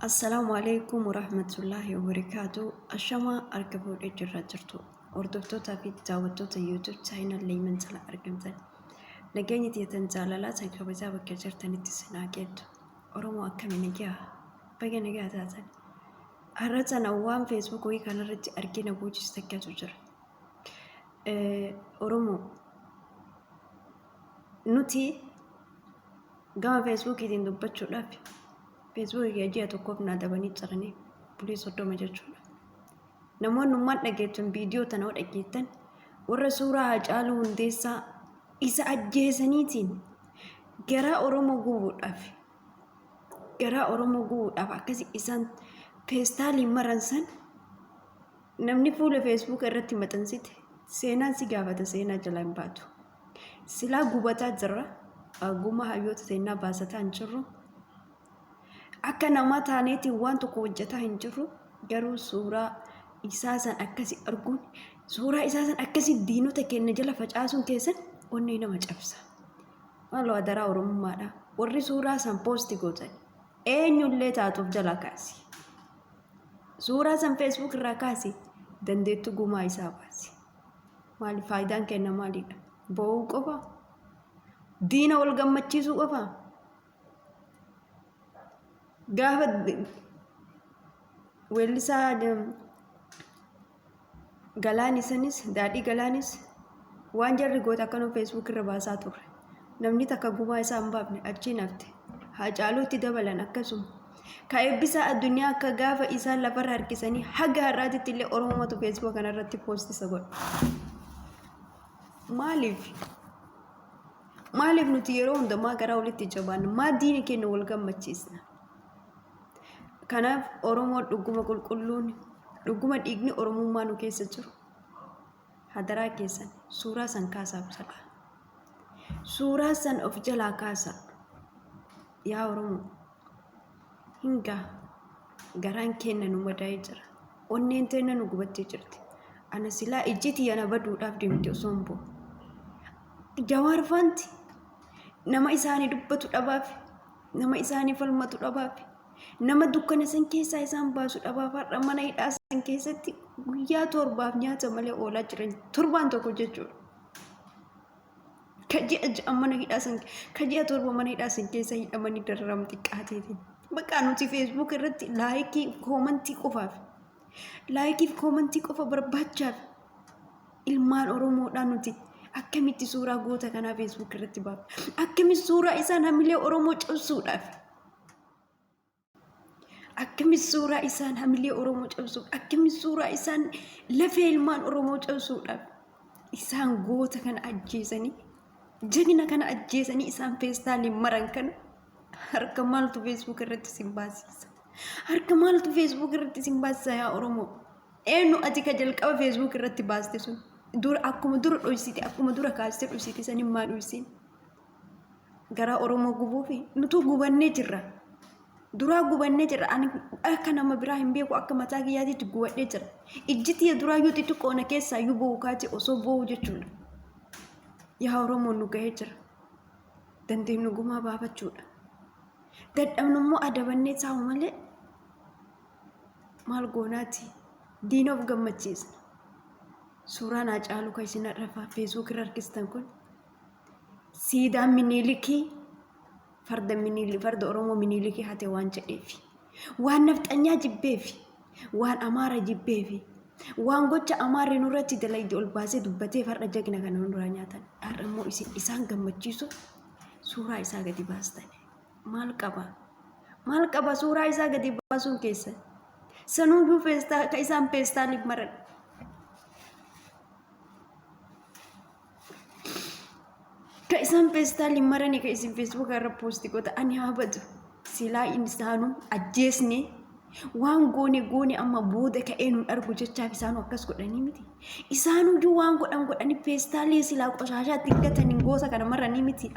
Assalamualaikum warahmatullahi wabarakatuh. Ashama argabuun ejirraa jirtu. Hordoftoota fi daawwattoota YouTube chaanal Leeman Sala argamtan. Nageenya tietan jaalalaa san kabajaa bakka jirtanitti sinaa geeddu. Oromoo akkami nagaa? Baga nagaa taatan. Har'a sana waan Facebook wayii kanarratti argina boojis takkatu jira. Oromoo nuti gama Facebookiitiin dubbachuudhaaf Facebook ji'a tokkoof naa dabanii jiranii bulii 30 jechuudha. Namoonni ummaan dhageettan viidiyoo tana dhageettan warra suuraa Haacaaluu Hundeessaa isa ajjeesaniitiin garaa Oromoo gubuudhaaf akkasii isaan feestaaliin maransan namni fuula Facebook irratti maxxansite seenaan si gaafata seenaa jala hin baatu. Silaa gubataa jirra guma hayyoota seenaa baasataa hin jirru. Akka nama taaneetiin waan tokko hojjetaa hin jirru garuu suuraa isaa san akkasii arguun suuraa isaa san akkasii diinota keenya jala facaasuun keessan onnee nama cabsa. Maaloo adaraa Oromummaadha. Warri suuraa san poosti gootan eenyullee taatuuf jala kaasi. Suuraa san Facebook irraa kaasi dandeettu gumaa isaa baasi. Maali faayidaan kenna maalidha? Bo'uu qofa? Diina wal gammachiisuu qofa? Gaafa weellisaa Galaanisaanis daadhii Galaanis waan jarri goota akkanuma Facebook irra baasaa turre. Namni takka gumaa isaa hin baafne achiin hafte. Haacaaluutti dabalan akkasuma. Ka eebbisaa addunyaa akka gaafa isaan lafarra harkisanii haga har'aatitti illee Oromootu Facebook kanarratti poostisa godha. Maaliif nuti yeroo hundumaa garaa walitti jabaannu? Maa diini keenya wal gammachiisna? Kanaaf Oromoon dhuguma qulqulluun dhuguma dhiigni Oromummaa nu keessa jiru hadaraa keessan suuraa san kaasaa bisadha. Suuraa san of jalaa kaasaa. Yaa Oromoo hingaa garaan keenya nu madaa'ee jira. Onneen teenya nu gubattee jirti. Ana silaa ijjiti yana baduudhaaf deemte osoo hin bu'u. Jawaar Faanti nama isaanii dubbatu dhabaaf, nama isaanii falmatu dhabaaf. Nama dukkana san keessaa isaan baasu dhabaaf har'a mana hidhaa san keessatti guyyaa 7 nyaata malee oolaa jiran torbaan tokko jechuudha. Kaji'a 7 mana hidhaa san keessa hidhamanii dararamu xiqqaateetiin. Bakka nuti Facebook irratti laayikii koomantii qofa barbaachaaf ilmaan Oromoodhaan nuti akkamitti suuraa goota kanaa Facebook irratti baafa? Akkamitti suuraa isaan hamilee Oromoo cabsuudhaaf? Akkamitti suuraa isaan hamilee Oromoo cabsuuf? Akkamitti suuraa isaan lafee ilmaan Oromoo cabsuudhaaf? Isaan goota kana ajjeesanii, jagna kana ajjeesanii isaan feestaaliin maran kana harka maaltu Facebook irratti sin baasisa? Harka maaltu Facebook irratti sin baasisa yaa Oromoo? Eenyu ati ka jalqaba Facebook irratti baaste sun? Akkuma dura dhoysite, akkuma dura kaastee dhoysite sanin maa dhoysin? Garaa Oromoo gubuufi nutu gubannee jirra. Duraa gubannee jira. Ani akka nama biraa hin beeku akka mataa kiyyaatiitti gubadhee jira. Ijjiti duraa yoo xixiqqoo na keessaa yoo bo'u kaate osoo bo'u jechuudha. Yaa Oromoon nu gahee jira. Dandeenyu gumaa baafachuudha. Dadhabnummoo adabannee taa'u malee maal goonaati? Diina of gammachiisna. Suuraan Haacaaluu kan isin rafaa Facebook irra harkistan kun siidaan Minilikii farda Oromoo Minilikii hate waan jedheefi waan nafxanyaa jibbeefi waan Amaara jibbeefi waan gocha Amaarri nurratti dalagde ol baasee dubbatee farda jagna kana nurraa nyaatan. Har'a immoo isaan gammachiisu suuraa isaa gadi baastan. Maal qaba suuraa isaa gadi baasuun keessan? Sanuuyyuu ka isaan feestaaliif maran. Ka isaan feestaaliin maranii ka isin Facebook irra poosti goota ani haabatu silaa isaanuu ajjeesne waan goone amma booda ka'ee nun argu jechaaf isaanuu akkas godhanii miti. Isaanuyyuu waan godhanii feestaalii silaa qoshaashaatti gatanii goota kana maranii miti.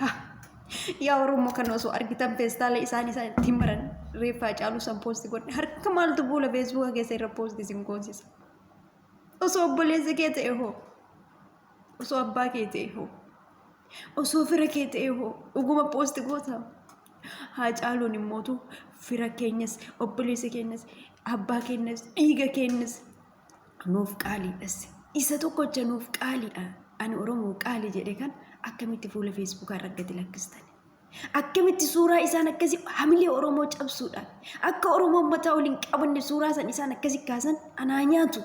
Yaa Oromoo kan osoo argitan feestaalii isaan itti maran reeffa Haacaaluu san poosti godhan harka maaltu fuula Facebook keessa irra poosti isin goosisa? Osoo obboleessa kee ta'e hoo? Osoo abbaa kee ta'e hoo? Osoo fira kee ta'e hoo dhuguma poosti goota? Haacaaluun immootu fira keenyas, obboleessa keenyas, abbaa keenyas, dhiiga keenyas nuuf qaaliidhas. Isa tokkocha nuuf qaaliidha. Ani Oromoo qaalii jedhe kan akkamitti fuula feesbuukaa irratti lakkistan. Akkamitti suuraa isaan akkasii hamilee Oromoo cabsuudhaan akka Oromoo mataa waliin qabanne suuraa san isaan akkasii kaasan anaa nyaatu.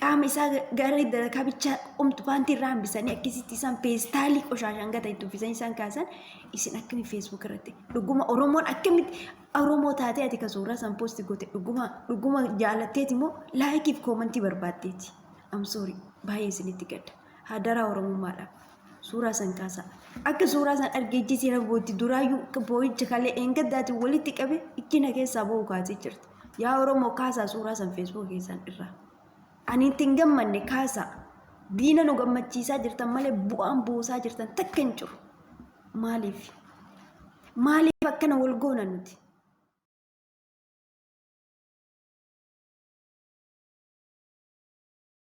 Qaama isaa garee kabichaa qomtu paantii irraa hambisanii akkasitti isaan peestaalii qoshaashaan gata itti uffisanii isaan kaasan isin akkami feesbuuk irratti dhuguma Oromoon akkamitti Oromoo taatee ati ka suuraa san poosti goote dhuguma jaalatteeti moo laayikiif koomantii barbaaddeeti. I'm sorry baay'ee isinitti gadda. Hadaraa Oromummaadhaaf. Suuraa san kaasaa. Akka suuraa san argeejjisii rabbootti duraayyuu boo'icha kalee eengaddaati walitti qabe ikkina keessaa ba'u kaasee jirti. Yaa Oromoo kaasaa suuraa san feesbuuk keessan irraa. Ani ittiin gammanne kaasaa. Diina nu gammachiisaa jirtan malee bu'aan buusaa jirtan takka hin jiru. Maaliif akkana wal goona nuti?